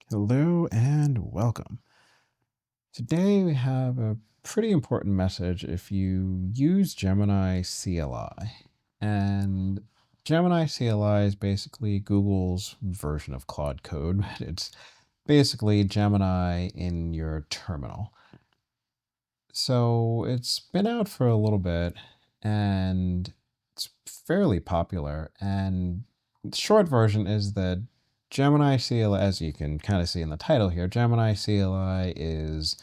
Hello and welcome. Today we have a pretty important message if you use Gemini CLI. And Gemini CLI is basically Google's version of Claude Code. It's basically Gemini in your terminal. So it's been out for a little bit and it's fairly popular. And the short version is that Gemini CLI, as you can kind of see in the title here, Gemini CLI is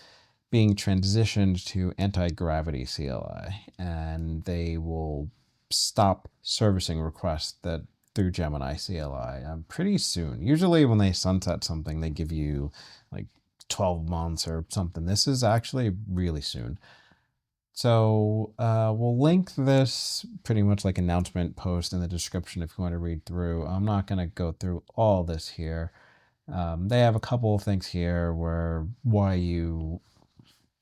being transitioned to Antigravity CLI, and they will stop servicing requests that through Gemini CLI pretty soon. Usually when they sunset something, they give you like 12 months or something. This is actually really soon. So we'll link this pretty much like announcement post in the description if you want to read through. I'm not going to go through all this here. They have a couple of things here where why you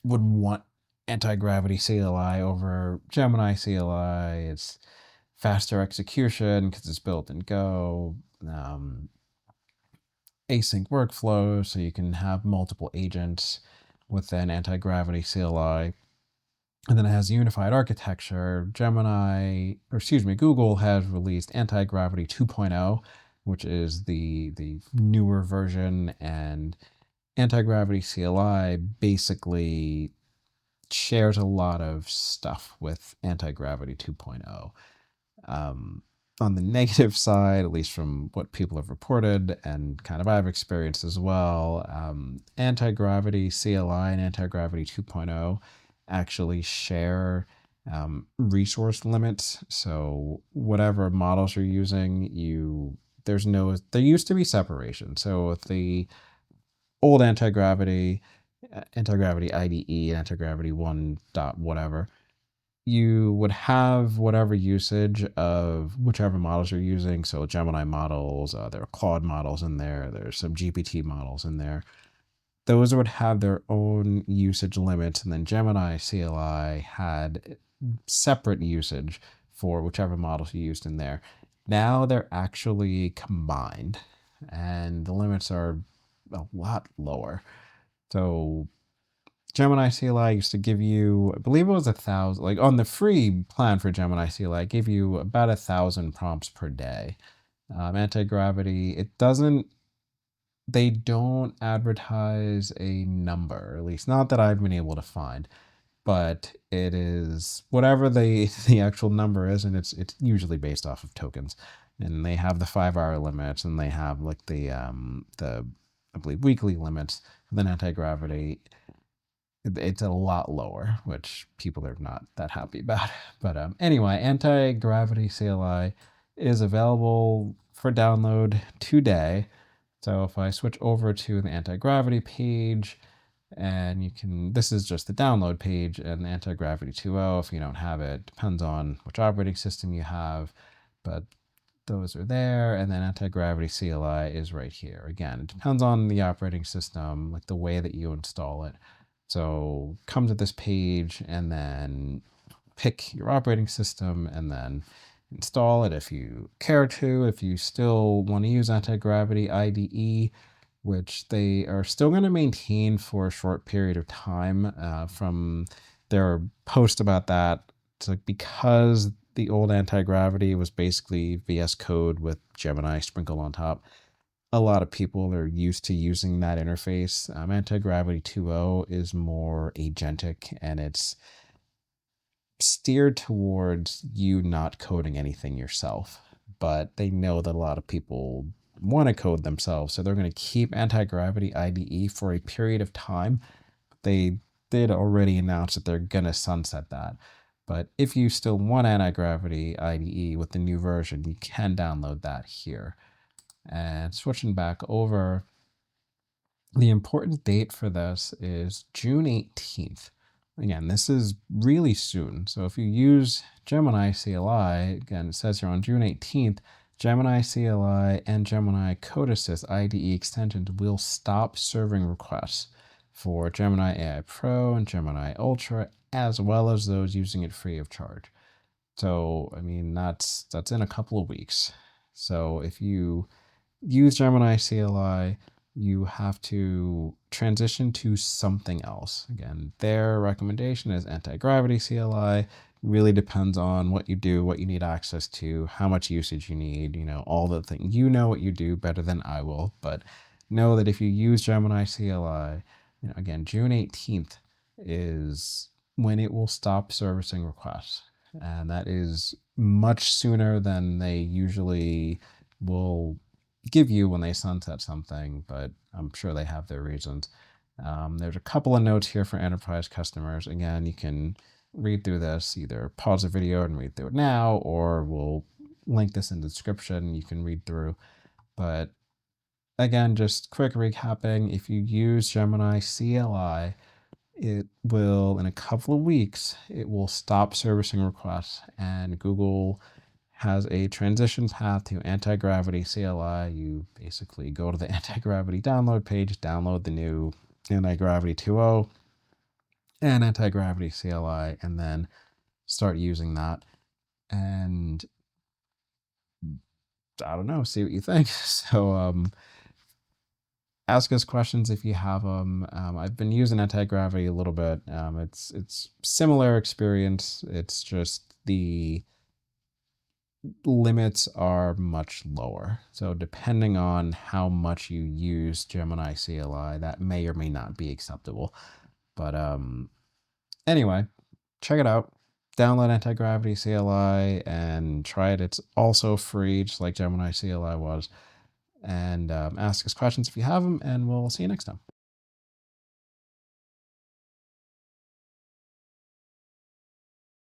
would want Antigravity CLI over Gemini CLI. It's faster execution because it's built in Go. Async workflow, so you can have multiple agents within Antigravity CLI. And then it has unified architecture. Google has released Antigravity 2.0, which is the newer version, and Antigravity CLI basically shares a lot of stuff with Antigravity 2.0. On the negative side, at least from what people have reported and kind of I've experienced as well, Antigravity CLI and Antigravity 2.0 actually share resource limits. So whatever models you're using, there used to be separation. So with the old Antigravity IDE, Antigravity 1 dot whatever, you would have whatever usage of whichever models you're using. So Gemini models, there are Claude models in there, there's some GPT models in there. Those would have their own usage limits, and then Gemini CLI had separate usage for whichever models you used in there. Now they're actually combined, and the limits are a lot lower. So Gemini CLI used to give you, I believe it was 1,000, like on the free plan for Gemini CLI, gave you about 1,000 prompts per day. Antigravity, they don't advertise a number, at least not that I've been able to find, but it is whatever the actual number is, and it's usually based off of tokens. And they have the 5-hour limits, and they have like the I believe weekly limits. And then Antigravity, it's a lot lower, which people are not that happy about. But anyway, Antigravity CLI is available for download today. So if I switch over to the Antigravity page, and this is just the download page, and the Antigravity 2.0, if you don't have it, depends on which operating system you have, but those are there. And then Antigravity CLI is right here. Again, it depends on the operating system, like the way that you install it. So come to this page and then pick your operating system and then install it if you care to. If you still want to use Antigravity IDE, which they are still going to maintain for a short period of time, from their post about that, it's like because the old Antigravity was basically VS Code with Gemini sprinkled on top, a lot of people are used to using that interface. Antigravity 2.0 is more agentic, and it's steered towards you not coding anything yourself. But they know that a lot of people want to code themselves, so they're going to keep Antigravity IDE for a period of time. They did already announce that they're going to sunset that. But if you still want Antigravity IDE with the new version, you can download that here. And switching back over, the important date for this is June 18th. Again, this is really soon. So if you use Gemini CLI, again, it says here on June 18th, Gemini CLI and Gemini Code Assist IDE extensions will stop serving requests for Gemini AI Pro and Gemini Ultra, as well as those using it free of charge. So, I mean, that's in a couple of weeks. So if you use Gemini CLI, you have to transition to something else. Again, their recommendation is Antigravity CLI. Really depends on what you do, what you need access to, how much usage you need, all the things. You know what you do better than I will, but know that if you use Gemini CLI, again, June 18th is when it will stop servicing requests. And that is much sooner than they usually will give you when they sunset something, but I'm sure they have their reasons. There's a couple of notes here for enterprise customers. Again, you can read through this, either pause the video and read through it now, or we'll link this in the description. You can read through. But again, just quick recapping, if you use Gemini CLI, it will, in a couple of weeks, it will stop servicing requests, and Google has a transition path to Antigravity CLI. You basically go to the Antigravity download page, download the new Antigravity 2.0 and Antigravity CLI, and then start using that. And I don't know, see what you think. So ask us questions if you have them. I've been using Antigravity a little bit. It's similar experience. It's just the limits are much lower. So depending on how much you use Gemini CLI, that may or may not be acceptable. But anyway, check it out. Download Antigravity CLI and try it. It's also free, just like Gemini CLI was. And ask us questions if you have them, and we'll see you next time.